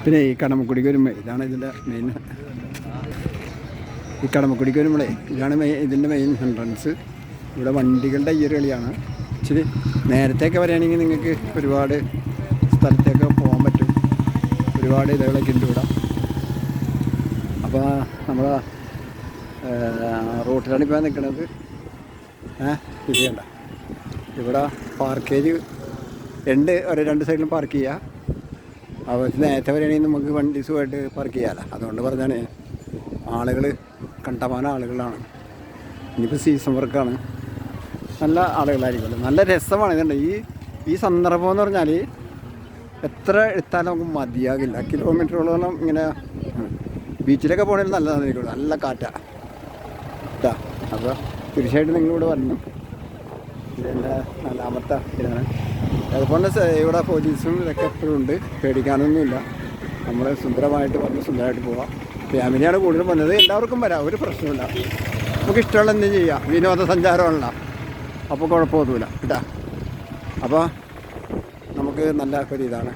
പിന്നെ ഈ കടമക്കുടിക്ക് വരുമ്പോൾ ഇതാണ് ഇതിൻ്റെ മെയിൻ. ഈ കടമക്കുടിക്ക് വരുമ്പോഴേ ഇതാണ് ഇതിൻ്റെ മെയിൻ എൻട്രൻസ്. ഇവിടെ വണ്ടികളുടെ ഈ ഒരു കളിയാണ്. ഇച്ചിരി നേരത്തെയൊക്കെ വരികയാണെങ്കിൽ നിങ്ങൾക്ക് ഒരുപാട് സ്ഥലത്തേക്ക് പോകാൻ പറ്റും. ഒരുപാട് ഇതകളൊക്കെ ഉണ്ട് ഇവിടെ. അപ്പോൾ നമ്മൾ റോട്ടിലാണ് ഇപ്പോൾ നിൽക്കുന്നത്. ഇത് ചെയ്യണ്ട, ഇവിടെ പാർക്കേജ് ഉണ്ട്, രണ്ട് സൈഡിലും പാർക്ക് ചെയ്യുക. അപ്പോൾ നേരത്തെ വരികയാണെങ്കിൽ നമുക്ക് വണ്ടി സുഖമായിട്ട് പാർക്ക് ചെയ്യാമല്ലോ. അതുകൊണ്ട് പറഞ്ഞാണ് ആളുകൾ കണ്ടമാനം ആളുകളാണ്. ഇനിയിപ്പോൾ സീസൺ വർക്കാണ്, നല്ല ആളുകളായിരിക്കുമല്ലോ. നല്ല രസമാണ്. ഇതുണ്ട് ഈ സന്ദർഭം എന്ന് പറഞ്ഞാൽ എത്ര എടുത്താലും നമുക്ക് മതിയാകില്ല. കിലോമീറ്ററുകളോളം ഇങ്ങനെ ബീച്ചിലൊക്കെ പോകണമെങ്കിൽ നല്ലതായിരിക്കും. നല്ല കാറ്റാണ് കേട്ടോ. അപ്പോൾ തീർച്ചയായിട്ടും നിങ്ങളിവിടെ വരണം. ഇതെൻ്റെ 4ാമത്തെ ഇതാണ്. അതുപോലെ ഇവിടെ പോലീസും ഇതൊക്കെ എപ്പോഴും ഉണ്ട്, പേടിക്കാനൊന്നുമില്ല. നമ്മൾ സുന്ദരമായിട്ട് വന്ന് സുന്ദരമായിട്ട് പോവാം. ഫാമിലിയാണ് കൂടുതലും വന്നത്. എല്ലാവർക്കും വരാം, ഒരു പ്രശ്നമില്ല. നമുക്ക് ഇഷ്ടമുള്ള എന്തും ചെയ്യാം. വിനോദസഞ്ചാരമുള്ള, അപ്പോൾ കുഴപ്പമൊന്നുമില്ല കേട്ടോ. അപ്പോൾ നമുക്ക് നല്ല ഒരു ഇതാണ്.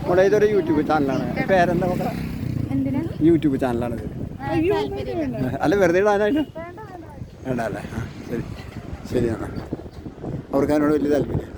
നമ്മുടെ ഇതൊരു യൂട്യൂബ് ചാനലാണ്. പേരെന്താ നോക്കാം? യൂട്യൂബ് ചാനലാണിത്. അല്ല വെറുതെ ഇടാനായിട്ട് വേണ്ട അല്ലേ? ശരി ശരിയാണ്. അവർക്ക് അതിനോട് വലിയ താല്പര്യം.